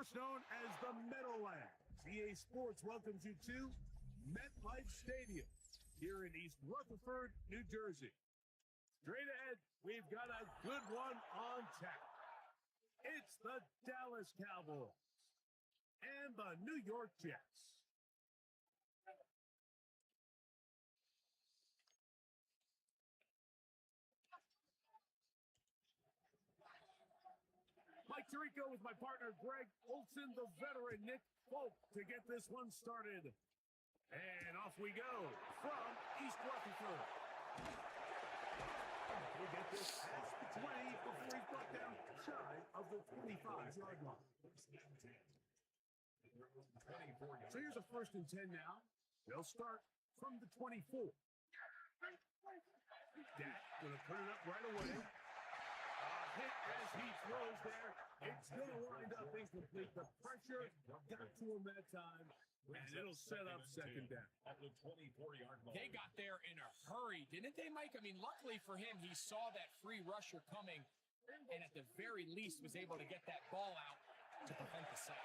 first known as the Meadowlands. EA Sports welcomes you to MetLife Stadium here in East Rutherford, New Jersey. Straight ahead, we've got a good one on tap. It's the Dallas Cowboys and the New York Jets. Mike Tirico with my partner Greg Olson, the veteran Nick Folk to get this one started. And off we go from East Rutherford. We get this past the 20 before he's brought down shy of the 25-yard line. So here's a 1st and 10 now. They'll start from the 24. Dak going to put it up right away. Hit as he throws there. It's going to wind up incomplete. The pressure got to him that time, and it'll set up 2nd down. At the 24-yard line. They got there in a hurry, didn't they, Mike? I mean, luckily for him, he saw that free rusher coming, and at the very least was able to get that ball out to prevent the sack.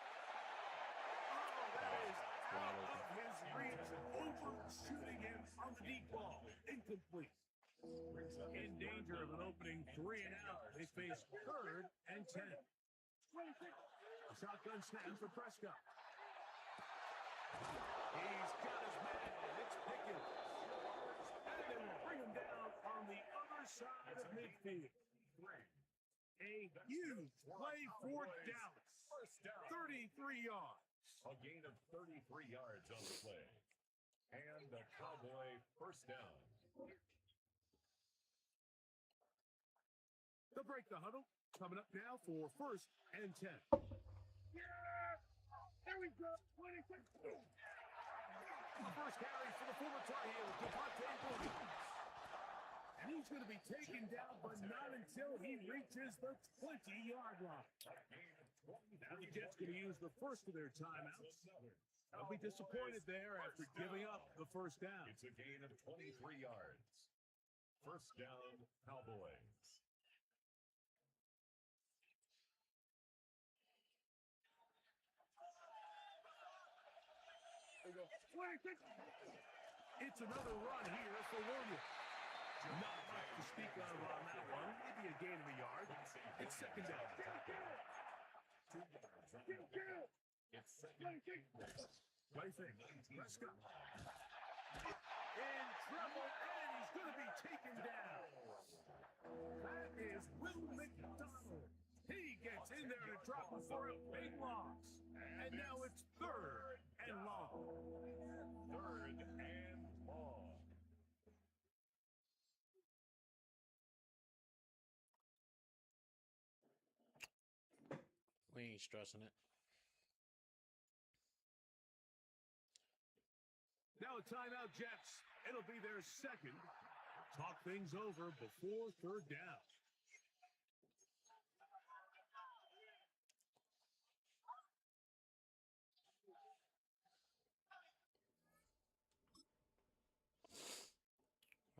Oh, that is out of his reach, overshooting him on the deep ball. Incomplete. In danger of an opening 3 and out. They face 3rd and 10. A shotgun snap for Prescott. He's got his man, and it's Pickens. And they will bring him down on the other side of midfield. A huge play for Dallas. 33 yards. A gain of 33 yards on the play. And the Cowboy 1st down. They'll break the huddle. Coming up now for 1st and 10. There we go. 26. The first carry for the former Tar Heel, Devontae Williams. And he's going to be taken down, but not until he reaches the 20-yard line. Now the Jets going to use the first of their timeouts. They'll be disappointed there after giving up the 1st down. It's a gain of 23 yards. 1st down, Cowboys. It's another run here for Williams. Not much to speak of on that one. Maybe a gain of a yard. It's 2nd down. It's 2nd. Playfake. Prescott. In trouble, and he's going to be taken down. That is Will McDonald. He gets in there to drop it for a big loss. And now it's 3rd and long. 3rd and long. We ain't stressing it. Now a timeout, Jets. It'll be their 2nd. Talk things over before 3rd down.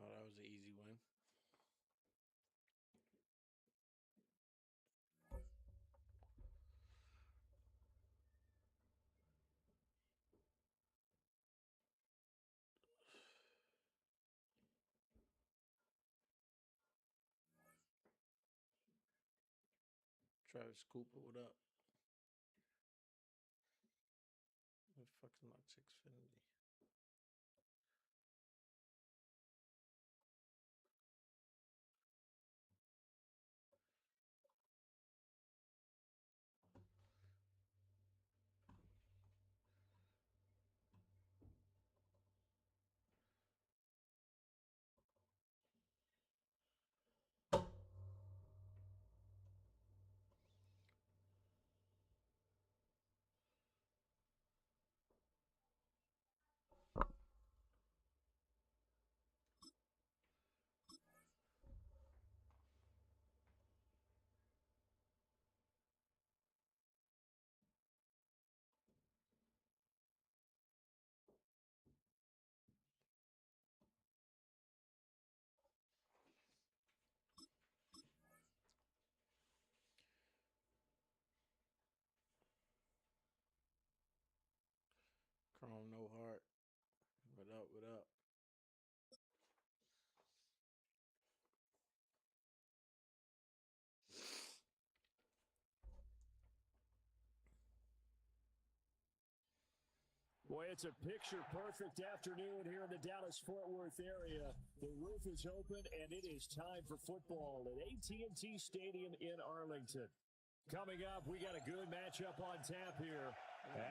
Oh, that was an easy win. Travis Cooper, what up? What the fuck is my Xfinity? Go hard. What up? What up? Boy, it's a picture-perfect afternoon here in the Dallas-Fort Worth area. The roof is open, and it is time for football at AT&T Stadium in Arlington. Coming up, we got a good matchup on tap here,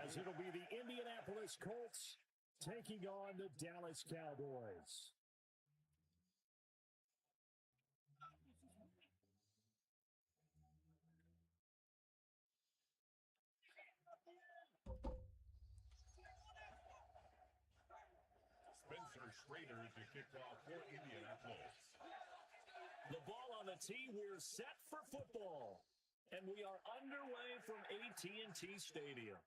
as it'll be the Indianapolis Colts taking on the Dallas Cowboys. Spencer Schrader to kick off for Indianapolis. The ball on the tee, we're set for football. And we are underway from AT&T Stadium.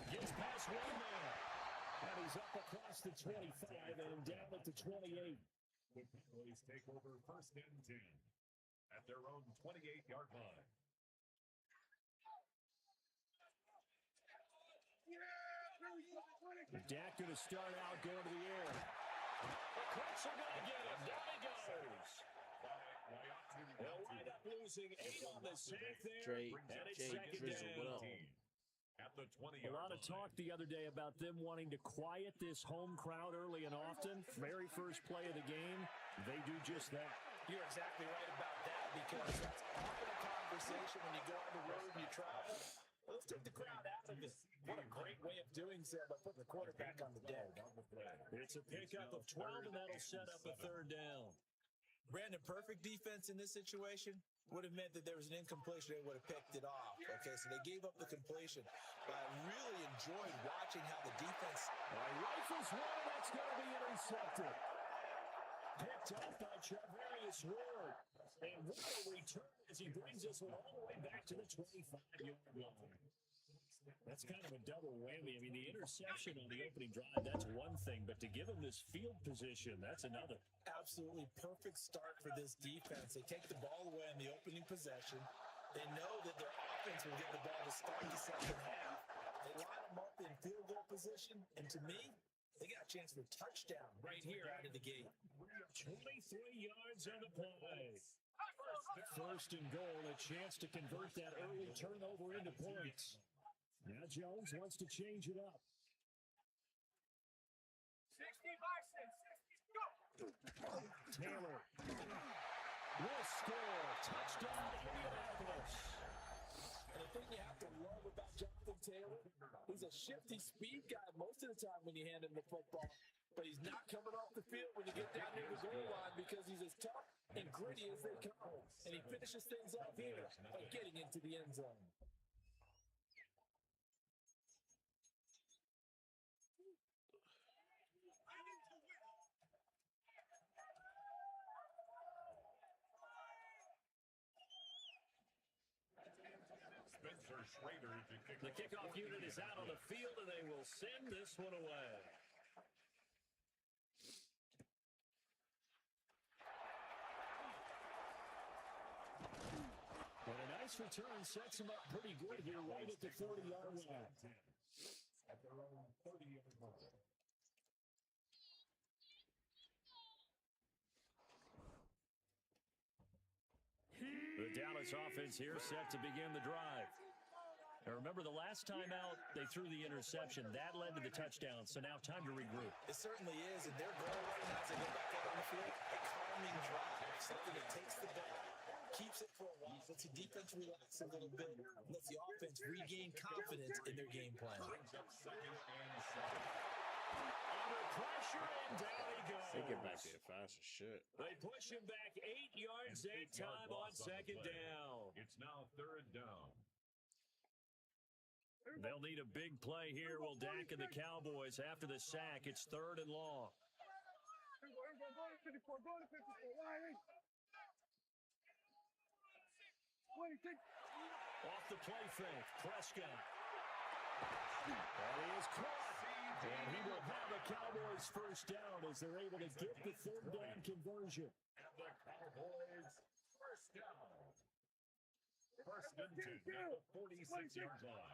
Gets past one man. And he's up across the 25 and down at the 28. The Cowboys take over first and 10 at their own 28-yard line. Dak going to start out going to the air. The Colts are going to get him. Down he goes. They'll wind up losing 8 on the sack there. Drake, and it's Jake, second Drizzle, what down. up? At the 20-yard A lot of talk the other day about them wanting to quiet this home crowd early and often. Very first play of the game, they do just that. You're exactly right about that, because that's often a conversation when you go on the road and you travel. Let's take the crowd out of it. What a great way of doing so by putting the quarterback on the deck. It's a pickup of 12, and that'll set up a third down. Brandon, perfect defense in this situation would have meant that there was an incompletion. They would have picked it off. Okay, so they gave up the completion. But I really enjoyed watching how the defense... Rifles one, that's going to be intercepted. Picked up by Charvarius Ward. And what a return as he brings us all the way back to the 25-yard line. That's kind of a double whammy. I mean, the interception on the opening drive, that's one thing. But to give him this field position, that's another. Absolutely perfect start for this defense. They take the ball away in the opening possession. They know that their offense will get the ball to start the second half. They line them up in field goal position. And to me, they got a chance for a touchdown right here out of the gate. 23 yards on the play. First and goal, a chance to convert that early turnover into points. Now Jones wants to change it up. 60 by 6, 60, go! Taylor will score. Touchdown, Indianapolis. And the thing you have to love about Jonathan Taylor, he's a shifty speed guy most of the time when you hand him the football. But he's not coming off the field when you get down near the goal line, because he's as tough and gritty as they come. And he finishes things off here by getting into the end zone. Spencer Schrader to kick The kickoff unit is out on the field, and they will send this one away. But a nice return sets him up pretty good here right at the 40-yard line. at their own 30-yard line. The Dallas offense here set to begin the drive. Now remember, the last time out, they threw the interception. That led to the touchdown, so now time to regroup. It certainly is, and their goal right now as they go back out on the field, a calming drive, something that takes the ball, keeps it for a while, lets the defense relax a little bit, lets the offense regain confidence in their game plan. Brings up second and 7. Under pressure, and down he goes. They get back there fast as shit. They push him back 8 yards, that time on second down. It's now third down. They'll need a big play here. Will Dak and the Cowboys after the sack. It's third and long. Go to 54, go to 54, Riley. 26. Off the play fake, Prescott. That is caught. And he will have the Cowboys first down as they're able to get the third down conversion. And the Cowboys first down. First and 10 at the 46-yard line.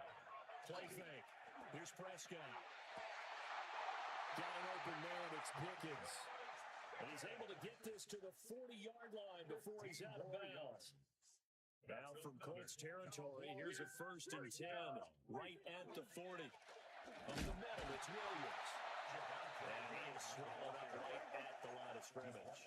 Play fake. Here's Prescott. Got an open man. It's Pickens. And he's able to get this to the 40-yard line before he's out of bounds. Now from Colts territory, here's a 1st and 10, right at the 40. Up the middle, it's Williams. And he is swallowed up right at the line of scrimmage.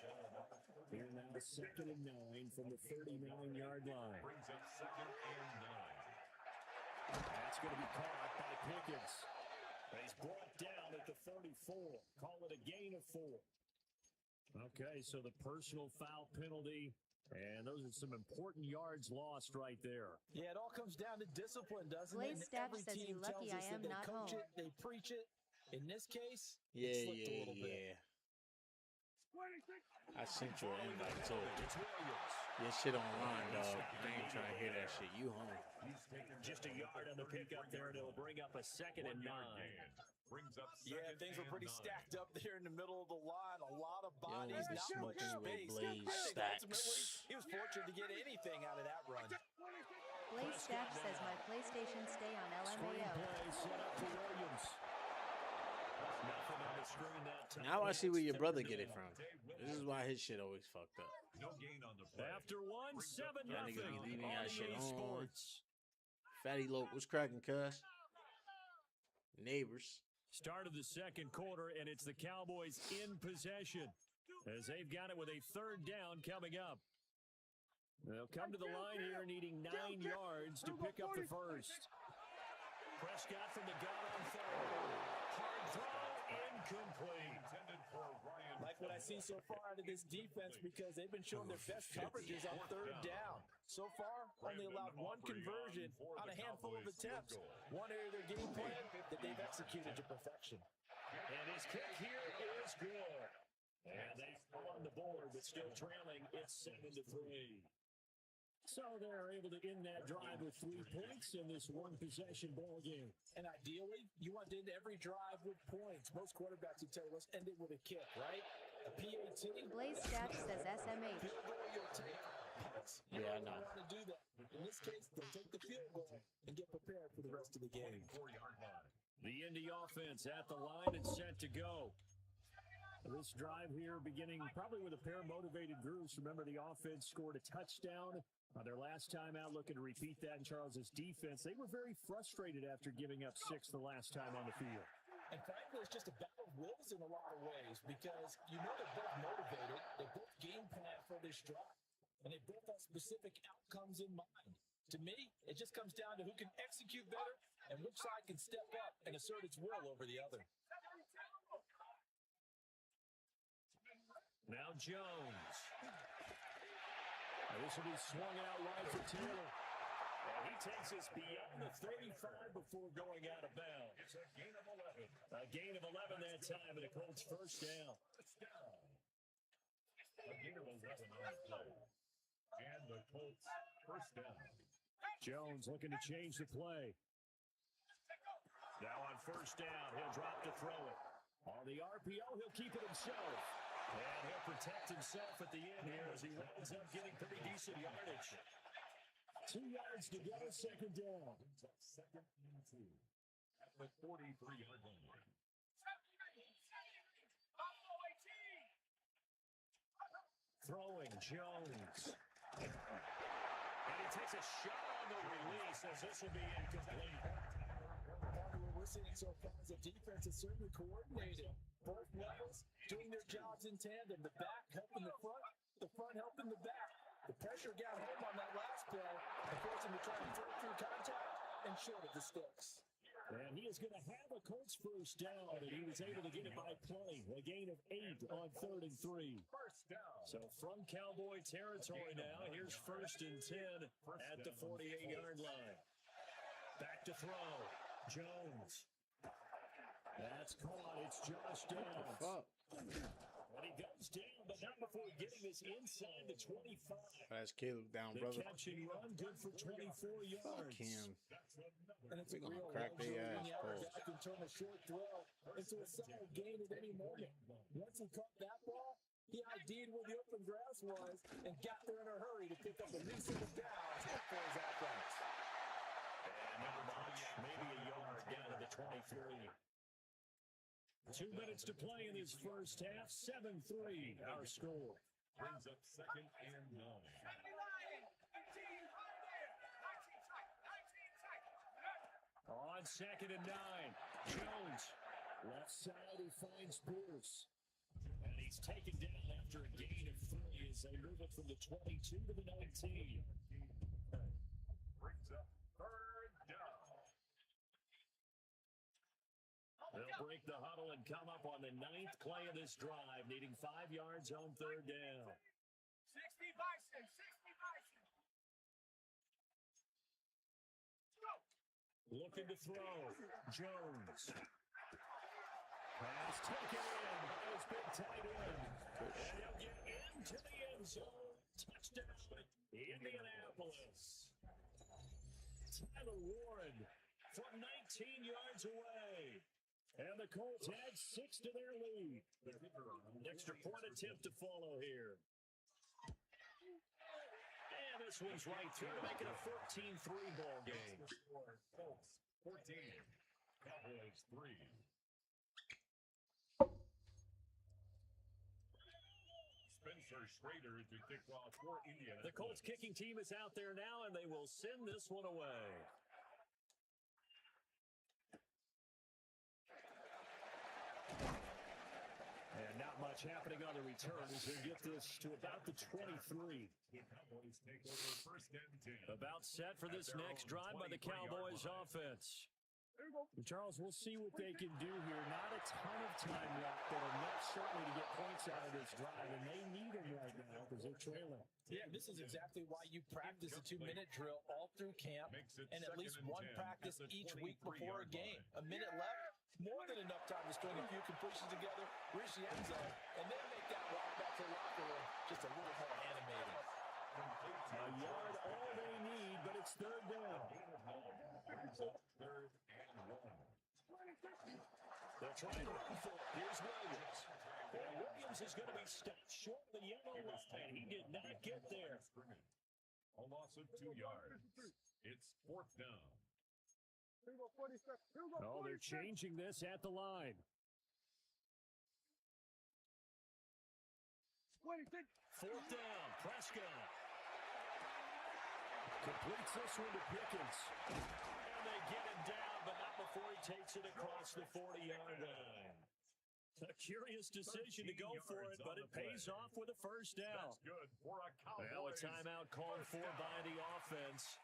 Here now, 2nd and 9 from the 39-yard line. Brings up 2nd and 9. That's going to be caught by Pickens. He's brought down at the 34. Call it a gain of 4. Okay, so the personal foul penalty. And those are some important yards lost right there. Yeah, it all comes down to discipline, doesn't Blaze it? And Staff every says team you're lucky tells us I am that they not coach home. it, they preach it. In this case, Yeah, it slipped a little bit. I sent you an invite too. It's Williams. Your shit online, dog. They ain't trying to hear that shit. You home. Just a yard on the pickup there, and it'll bring up a 2nd and 9. Brings up Yeah, 2nd things were and pretty 9. stacked up there in the middle of the line. A lot of Y'all bodies, be not much smoking with space. Blaze I think Stacks. ultimately, he was fortunate to get anything out of that run. Blaze Staff says my PlayStation stay on Screen LMAO. play set up for Williams. Nothing on the screen that time. Now I see where your brother get it from. This is why his shit always fucked up. No gain on the play. After 1, 7 Y'all niggas be leaving y'all shit EA on. Sports. Fatty Loke, what's cracking, cuz? Neighbors. Start of the 2nd quarter, and it's the Cowboys in possession as they've got it with a 3rd down coming up. They'll come to the line here needing 9 yards to pick up the 1st. Prescott from the gun on 3rd. Hard throw, incomplete. Intended for Ryan. Like what I see so far out of this defense because they've been showing their best coverages on 3rd down. So far, only allowed 1 conversion on a handful of attempts. One area of their game plan that they've executed to perfection. And his kick here is good. And they fall on the board, but still trailing. It's 7-3. So they're able to end that drive with 3 points in this 1-possession ball game. And ideally, you want to end every drive with points. Most quarterbacks would tell you, let's end it with a kick, right? A PAT. Blaze Staff says SMH. Field goal you'll take. Punts, you Yeah, I don't know. want to do that. In this case, they'll take the field goal and get prepared for the rest of the game. 4-yard line. The Indy offense at the line and set to go. This drive here beginning probably with a pair of motivated groups. Remember, the offense scored a touchdown their last time out, looking to repeat that in Charles's defense. They were very frustrated after giving up 6 the last time on the field. And frankly, it's just a battle of wills in a lot of ways because you know they're both motivated. They both game plan for this drive. And they both have specific outcomes in mind. To me, it just comes down to who can execute better and which side can step up and assert its will over the other. Now Jones. This will be swung out wide for Taylor. And he takes us beyond the 35 before going out of bounds. It's a gain of 11. A gain of 11 that time, and the Colts 1st down. A gain of 11 on the play. And the Colts 1st down. Jones looking to change the play. Now on 1st down, he'll drop to throw it. On the RPO, he'll keep it himself. And he'll protect himself at the end here as he winds up getting pretty decent yardage. 2 yards to go, 2nd down. 2nd and 2. At the 43-yard line. Throwing Jones. And he takes a shot on the release as this will be incomplete. Part of what we're seeing so far is the defense is certainly coordinated. Both levels doing their jobs in tandem. The back helping the front helping the back. The pressure got home on that last play and forced him to try and throw through contact and short of the sticks. And he is going to have a Colts 1st down, and he was able to get it by play. A gain of 8 on 3rd and 3. 1st down. So from Cowboy territory now, here's 1st and 10 at the 48-yard line. Back to throw. Jones. That's caught. It's Josh Downs. Fuck. And he goes down, but not before getting this inside the 25. That's Caleb down, The brother. catch and run, good for 24 yards. Fuck him. And it's We a gonna real crack luxury their when the ass, other Paul. guy can turn a short throw into a solid gain at any moment. Once he caught that ball, he ID'd where the open grass was and got there in a hurry to pick up a new set of downs for his offense. And never mind, maybe a yard 23. 2 minutes to play in this first half. 7-3, our score. Brings up 2nd and 9. On 2nd and 9, Jones. Left side, he finds Pierce. And he's taken down after a gain of 3 as they move it from the 22 to the 19. Brings up 3rd down. They'll break the huddle and come up on the 9th play of this drive, needing 5 yards on 3rd down. 60 Bison, 60 Bison. Looking to throw. Jones. Pass taken in by his big tight end. And he'll get into the end zone. Touchdown, Indianapolis. Tyler Warren from 19 yards away. And the Colts add 6 to their lead. An extra point attempt to follow here. And this one's right through to make it a 14-3 ball game. Colts 14. Cowboys 3. Spencer Schrader to kick off for Indiana. The Colts kicking team is out there now, and they will send this one away. And not much happening on the return as they get this to about the 23. The Cowboys take over 1st and 10. About set for this next drive by the Cowboys offense. And Charles, we'll see what they can do here. Not a ton of time left, but enough certainly to get points out of this drive, and they need them right now because they're trailing. Yeah, this is exactly why you practice a 2-minute drill all through camp and at least one practice each week before a game. A minute left, more than enough time to string a few completions together, reach the end zone, and then make that walk back to the locker room just a little more animated. A yard all they need, but it's 3rd down. Brings up 3rd and 1. They're trying to run for it. Here's Williams. And Williams is going to be stopped short of the yellow line. He did not get there. A loss of 2 yards. It's 4th down. Oh, they're changing this at the line. 4th down, Prescott. Completes this one to Pickens. And they get him down, but not before he takes it across the 40-yard line. A curious decision to go for it, but it pays off with a 1st down. That's good for a Cowboys. Well, a timeout called for by the offense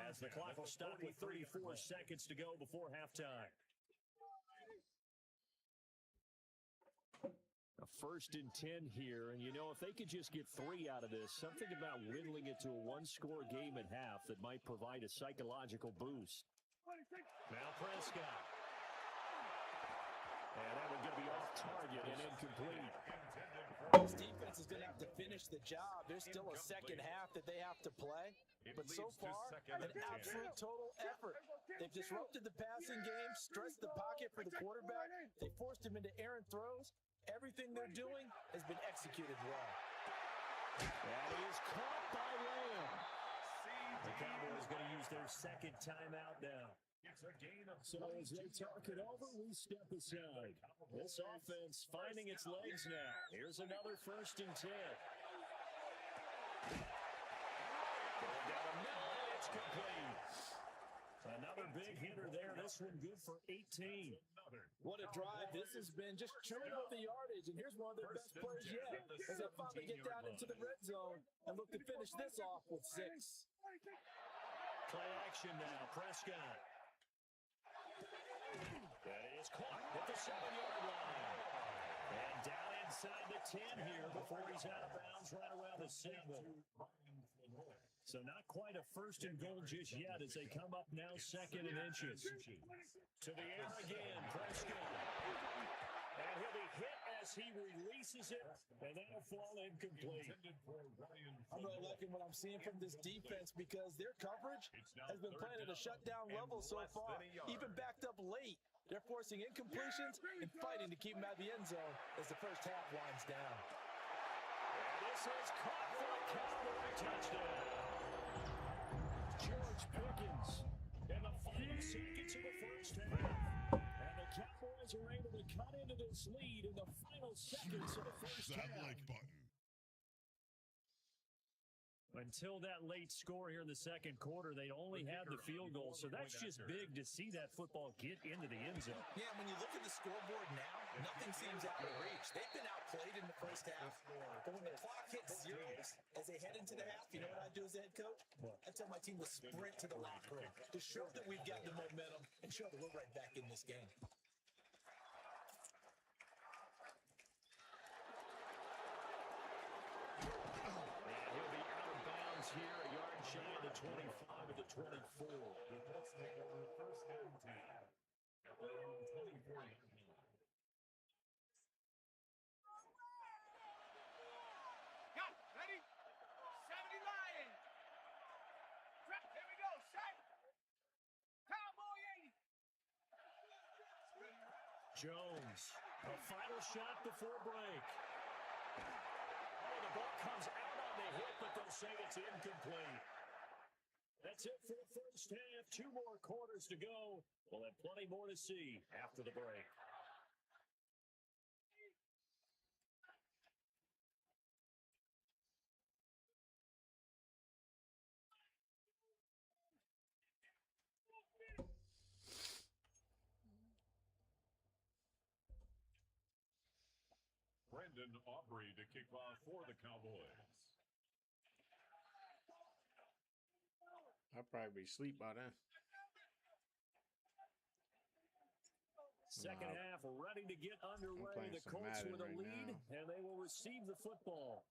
as the clock will stop with 34 seconds to go before halftime. A 1st and 10 here, and you know, if they could just get 3 out of this, something about whittling it to a 1-score game at half that might provide a psychological boost. Now Prescott. And that one going to be off target and incomplete. This defense is going to have to finish the job. There's still a second half that they have to play. But so far, an absolute total effort. They've disrupted the passing game, stretched the pocket for the quarterback. They forced him into errant throws. Everything they're doing has been executed well. That is caught by Lamb. The Cowboys going to use their 2nd timeout now. It's a gain of So as they talk it over, we step aside. This offense finding its legs now. Here's another 1st and 10. Going down the middle, and it's complete. Another big hitter there. This one good for 18. What a drive this has been. Just chewing up the yardage. And here's one of their best plays yet as they finally get down into the red zone and look to finish this off with 6. Play action now. Prescott. That is caught at the 7-yard line. And down inside the 10 here before he's out of bounds right around the 7. So not quite a 1st and goal just yet as they come up now 2nd and inches. To the air again, Prescott. And he'll be hit as he releases it, and that'll fall incomplete. I'm really liking what I'm seeing from this defense because their coverage has been playing at a shutdown level so far, even backed up late. They're forcing incompletions and fighting to keep them out of the end zone as the first half winds down. And this is caught for a Cowboy touchdown. George Pickens in the final seconds of the first half. Eagles are able to cut into this lead in the final seconds of the first That half. like button. Until that late score here in the second quarter, they only had the field goal, so that's just big to see that football get into the end zone. Yeah, when you look at the scoreboard now, nothing seems out of reach. They've been outplayed in the first half, but when the clock hits zeros as they head into the half, you know what I do as the head coach? I tell my team to sprint to the locker room to show that we've got the momentum and show that we're right back in this game. Here, a yard shy of the 25 of the 24. The first down team. 24. Got it. Ready? 70 Lions. Here we go. Set. Cowboy 80. Jones, a final shot before break. Oh, the ball comes out on the hit, but they'll say it's incomplete. That's it for the first half. 2 more quarters to go. We'll have plenty more to see after the break. Brendan Aubrey to kick off for the Cowboys. I'll probably be asleep by then. Second half ready to get underway. playing The some Colts Madden with a right lead, now. and they will receive the football.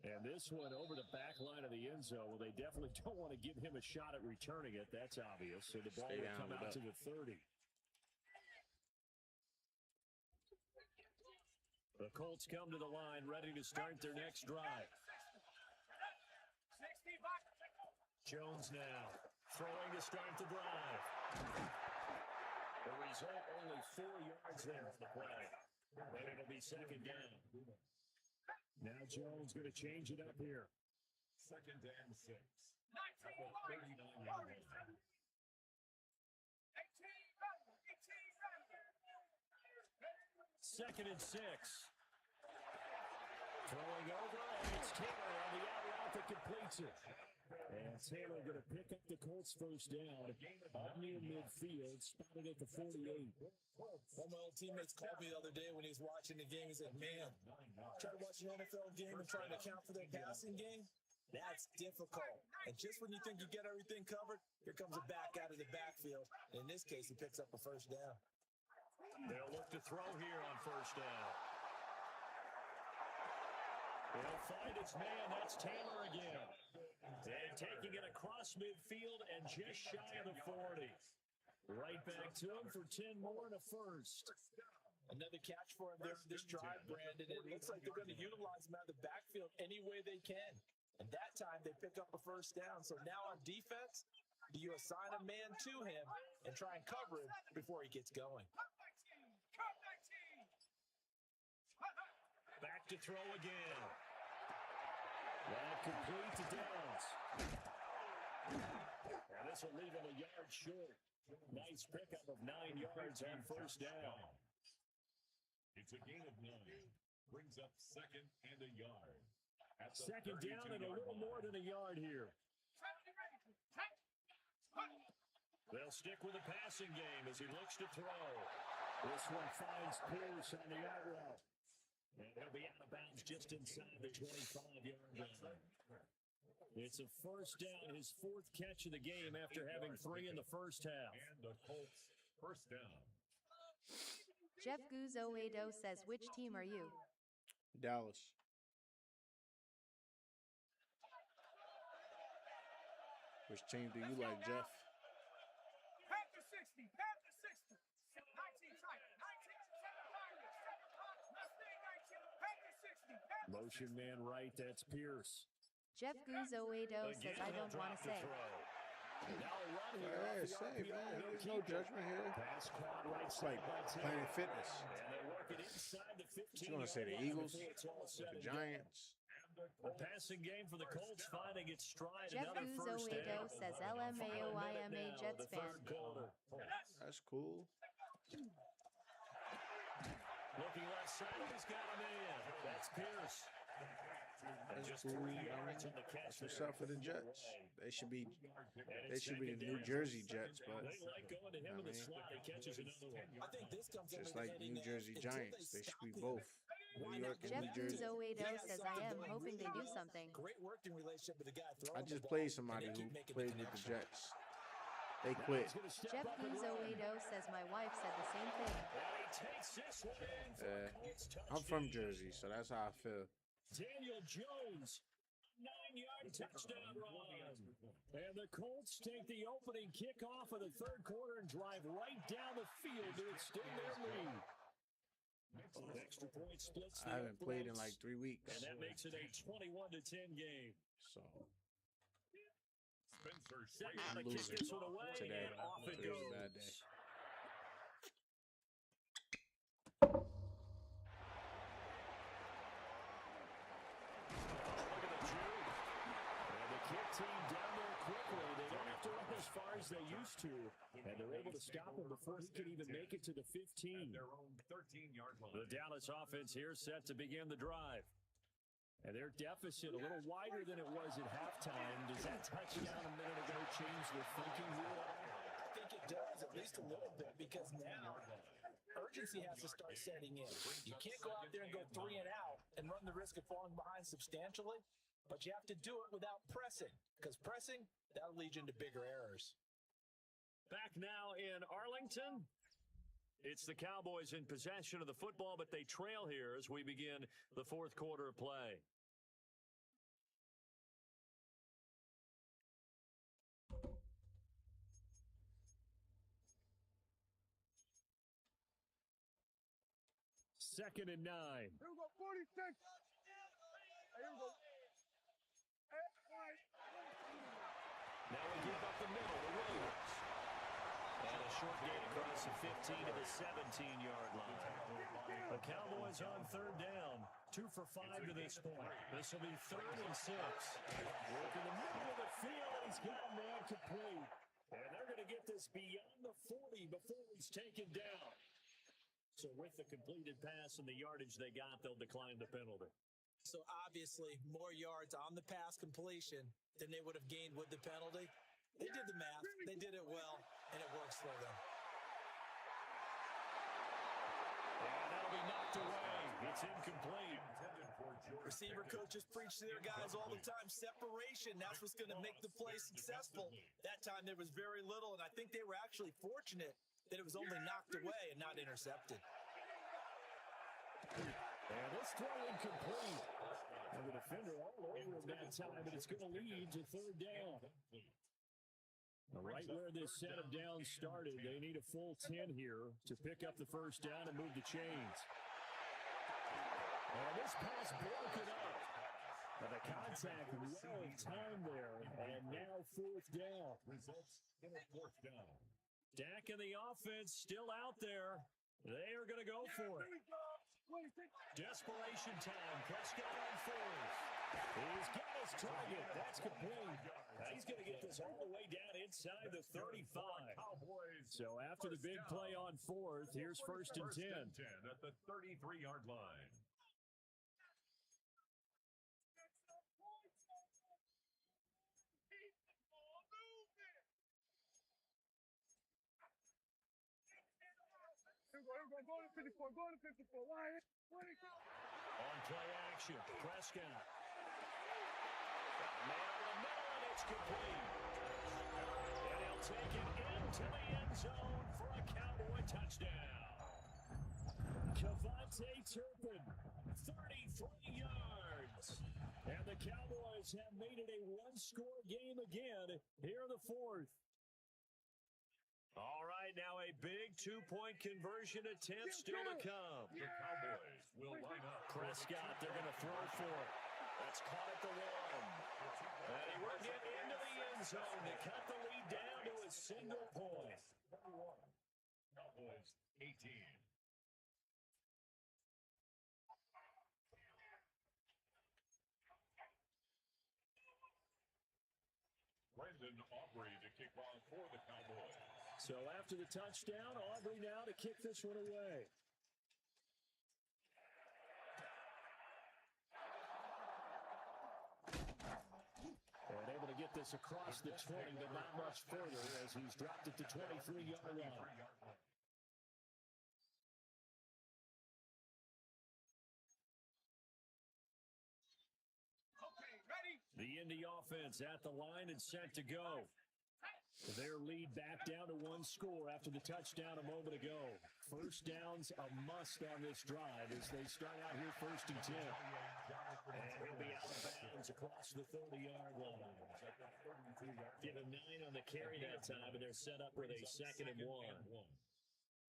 And this one over the back line of the end zone. Well, they definitely don't want to give him a shot at returning it. That's obvious. So the ball Stay will down come with out that. to the 30. The Colts come to the line, ready to start their next drive. 60 back. Jones now throwing to start the drive. The result, only 4 yards there for the play. And it'll be second down. Now Jones going to change it up here. Second and 6. 19 39 yards. 18 Second and 6. Throwing over, and it's Taylor on the out route that completes it. And Taylor going to pick up the Colts first down up near midfield, spotted at the 48. One of my old teammates called me the other day when he was watching the game. He said, man, try to watch an NFL game and trying to account for their passing game? That's difficult. And just when you think you get everything covered, here comes a back out of the backfield. In this case, he picks up a first down. They'll look to throw here on first down. He'll find his man. That's Taylor again. And taking it across midfield and just shy of the 40. Right back to him for 10 more and a first. Another catch for him there in this drive, Brandon. It looks like they're going to utilize him out of the backfield any way they can. And that time, they pick up a first down. So now on defense, do you assign a man to him and try and cover him before he gets going? Back to throw again. That complete to Downs. And this will leave him a yard short. Nice pickup of 9 yards on first down. It's a gain of 9. Brings up second and a yard. At the Second down and a little more than a yard here. They'll stick with the passing game as he looks to throw. This one finds Pierce on the out route. And he'll be out of bounds just inside the 25-yard line. It's a first down, his 4th catch of the game after having 3 in the first half. And the Colts first down. Jeff Guzzo says, which team are you? Dallas. Which team do you like, Jeff? Panther 60. Panther 60. 19 tight. 19 7 Pirates. 7 Pirates. Mustang 19. Panther 60. Motion man right, that's Pierce. Jeff Guzzo says, I don't want to say. Now a run here off Hey, the say, RPO. man, He'll there's keep no it. judgment here. Pass caught right It's like side by Taylor. Planet Fitness. And they work it inside the 15. What you want to say, the Eagles? The The Giants? The passing game for the Colts finding its stride. Jeff Another first Guzzo down. says, Final LMAOIMA minute now, Jets the fan. third quarter. That's cool. Looking left side, he's got him in. That's Pierce. And just 3 yards on the catch. What's up for the Jets? They should be the New Jersey Jets, but They like going to him in the slot. He catches another one. I think this comes just under like the New heading Jersey until Giants, they should be stop both. him. New York and Jeff New Jersey. Guzoedo says, I am hoping they do something. Great working relationship with the guy throwing I the just ball, played and somebody they who keep making played the with the connection. Jets. They quit. He's gonna step Jeff up and run. Guzoedo says, my wife said the same thing. And he takes this one in for a Colts I'm from touchdown. Jersey, so that's how I feel. Daniel Jones, 9-yard touchdown run. And the Colts take the opening kickoff of the third quarter and drive right down the field to extend their lead. Extra point splits the I haven't played in uprights, like 3 weeks, and that makes it a 21-10 game. so Spencer Set now I'm to kick losing this one away, today. and off it Today's a goes. bad day. Look at the juke. And the kick team down there quickly. They don't have to run as far as they used to. And they're able to stop him before he can even make it to the 15. their own 13-yard line. The Dallas offense here set to begin the drive. And their deficit a little wider than it was at halftime. Does that touchdown a minute ago change their thinking here? I think it does, at least a little bit, because now urgency has to start setting in. You can't go out there and go 3 and out and run the risk of falling behind substantially, but you have to do it without pressing, because pressing, that'll lead you into bigger errors. Back now in Arlington. It's the Cowboys in possession of the football, but they trail here as we begin the fourth quarter of play. Second and 9. Here we go, 46. Here we go. Now we give up the middle to Williams. And a short gain across the 15 to the 17-yard line. The Cowboys on third down. 2 for 5 to this point. This will be 3rd and 6. Work in the middle of the field. He's got a man complete. And they're going to get this beyond the 40 before he's taken down. So with the completed pass and the yardage they got, they'll decline the penalty. So obviously, more yards on the pass completion than they would have gained with the penalty. They did the math. They did it well, and it works for them. And that'll be knocked away. It's incomplete. Receiver coaches preach to their guys all the time. Separation, that's what's going to make the play successful. That time there was very little, and I think they were actually fortunate that it was only knocked away and not intercepted. And this throw incomplete. And the defender all over him that time, but it's going to lead to third down. Right where this set of downs started, they need a full 10 here to pick up the first down and move the chains. And this pass broken up. And the contact well in time there, and now fourth down. Results in a fourth down. Dak and the offense still out there. They are going to go for it. Desperation time. Prescott on fourth. He's got his target. That's complete. He's going to get this all the way down inside the 35. So after the big play on fourth, here's first and 10. At the 33-yard line. Go to 54. Go to 54. Lion. On play action, Prescott. Man over the middle, and it's complete. And he'll take it into the end zone for a Cowboy touchdown. Kevontae Turpin, 33 yards. And the Cowboys have made it a one-score game again here in the fourth. All right, now a big two-point conversion attempt still to come. The Cowboys will line up. Prescott, they're going to throw for it. That's caught at the 1. And he will get into the end zone to cut the lead down to a single point. Cowboys 18. Brandon Aubrey to kick off for the Cowboys. So after the touchdown, Aubrey now to kick this one away. And able to get this across the 20, but not much further as he's dropped it to 23-yard line. The Indy offense at the line and set to go. Their lead back down to one score after the touchdown a moment ago. First down's a must on this drive as they start out here 1st and 10. And he'll be out of bounds across the 30-yard line. Given 9 on the carry that time, and they're set up with a 2nd and 1.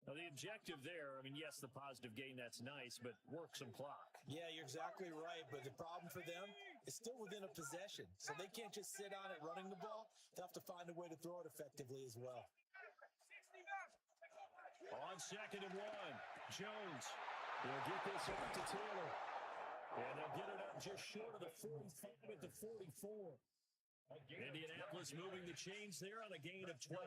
Now, the objective there, I mean, yes, the positive gain, that's nice, but work some clock. Yeah, you're exactly right, but the problem for them is still within a possession, so they can't just sit on it running the ball. They'll have to find a way to throw it effectively as well. On 2nd and 1, Jones will get this out to Taylor. And they'll get it up just short of the 45 at the 44. Indianapolis moving the chains there on a gain of 12.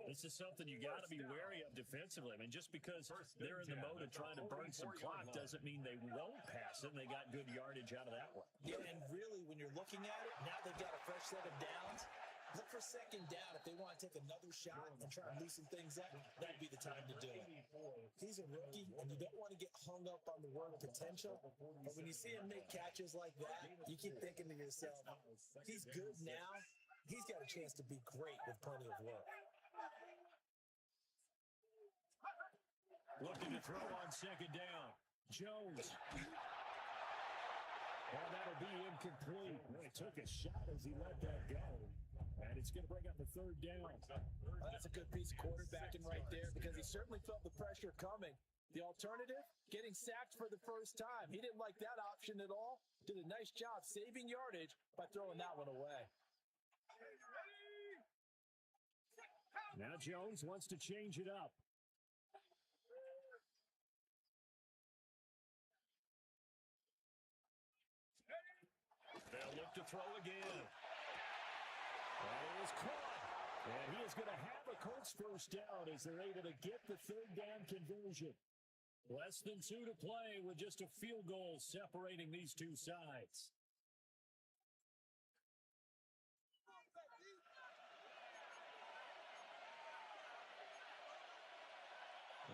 This is something you got to be wary of defensively. I mean, just because they're in the mode of trying to burn some clock doesn't mean they won't pass it, and they got good yardage out of that one. Yeah, and really, when you're looking at it, now they've got a fresh set of downs. Look for 2nd down if they want to take another shot and try and loosen things up. That'd be the time to do it. He's a rookie, and you don't want to get hung up on the word potential. But when you see him make catches like that, you keep thinking to yourself, he's good now. He's got a chance to be great with plenty of work. Looking to throw on 2nd down. Jones. And that'll be incomplete. Well, he took a shot as he let that go. And it's going to bring up the 3rd down. Well, that's a good piece of quarterbacking right there because he certainly felt the pressure coming. The alternative, getting sacked for the first time. He didn't like that option at all. Did a nice job saving yardage by throwing that one away. Now Jones wants to change it up. They'll look to throw again. That is caught. And he is going to have a Colts first down as they're able to get the 3rd down conversion. Less than 2 to play with just a field goal separating these two sides.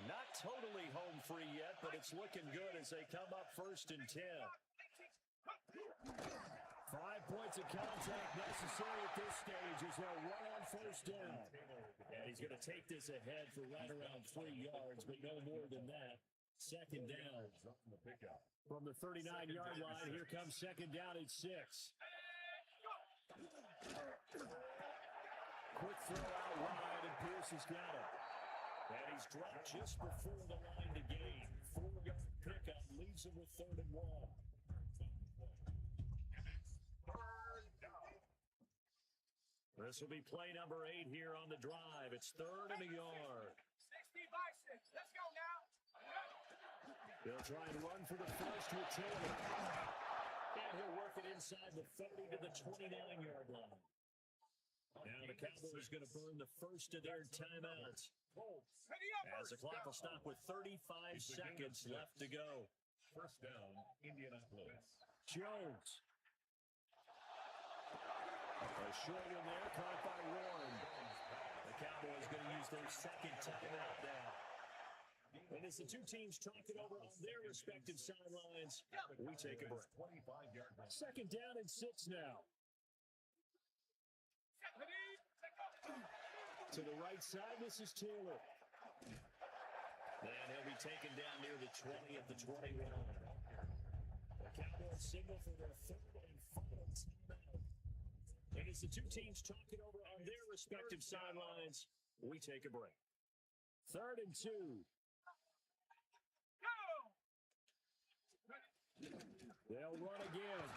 Not totally home free yet, but it's looking good as they come up 1st and 10. 5 points of contact necessary at this stage as they'll run on 1st down. And he's going to take this ahead for right around 3 yards, but no more than that. 2nd down. From the 39-yard line, here comes 2nd down at 6. Quick throw out wide, and Pierce has got it. And he's dropped just before the line to gain. 4-yard pickup leaves him with 3rd and 1. This will be play number 8 here on the drive. It's 3rd and a yard. 60 by 6. Let's go now. They'll try and run for the first with Taylor. And he'll work it inside the 30 to the 29-yard line. Now the Cowboys going to burn the first of their timeouts. As the clock will stop with 35 seconds left to go. First down, Indianapolis. Jones. A short one there, caught by Warren. The Cowboys going to use their 2nd timeout now. And as the two teams talk it over on their respective sidelines, we take a break. 2nd down and 6 now. To the right side, this is Taylor. And he'll be taken down near the 20 at the 21. The Cowboys signal for their 3rd and final timeout. And as the two teams talk it over on their respective sidelines, we take a break. 3rd and 2. They'll run again.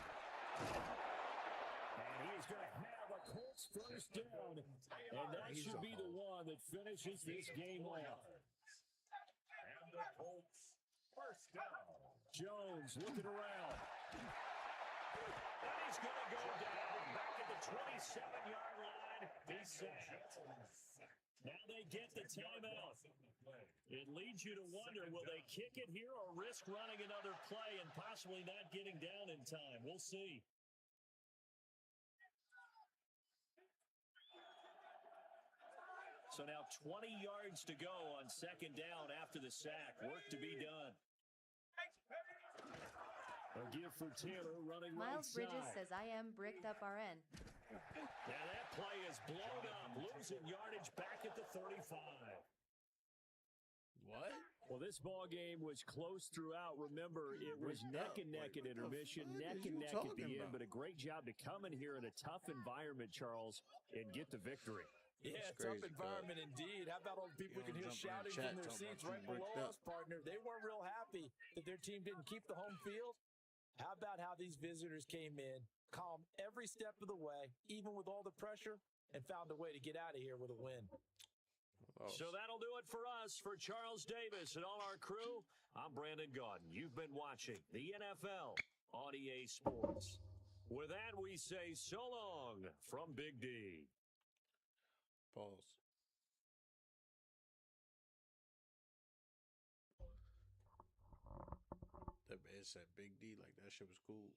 And he is going to have a Colts first down. And that should be the one that finishes this game off. And the Colts first down. Jones looking around. And he's going to go down back at the 27-yard line. He's sacked. Now they get the timeout. It leads you to wonder, will they kick it here or risk running another play and possibly not getting down in time? We'll see. So now 20 yards to go on second down after the sack. Work to be done. A give for Taylor running Miles right Bridges side. says I am bricked up RN. Now that play is blown up, losing yardage back at the 35. What? Well, this ball game was close throughout. Remember, it was neck and neck at intermission, neck and neck at the end, but a great job to come in here in a tough environment, Charles, and get the victory. Yeah, That's tough crazy, environment indeed. How about all the people we can hear shouting from their seats right below us, partner? They weren't real happy that their team didn't keep the home field. How about how these visitors came in, calm every step of the way, even with all the pressure, and found a way to get out of here with a win. So that'll do it for us. For Charles Davis and all our crew, I'm Brandon Gaudin. You've been watching the NFL on EA Sports. With that, we say so long from Big D. Pause. That man said Big D like that shit was cool.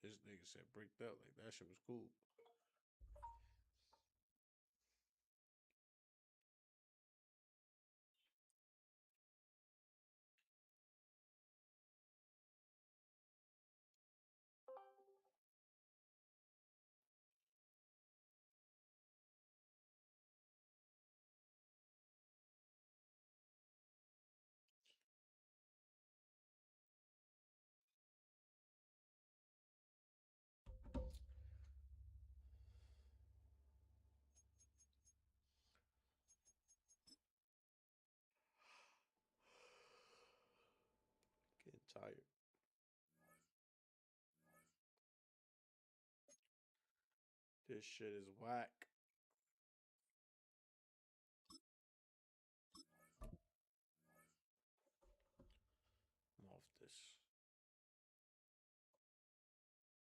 This nigga said bricked up like that shit was cool. Getting tired. This shit is whack.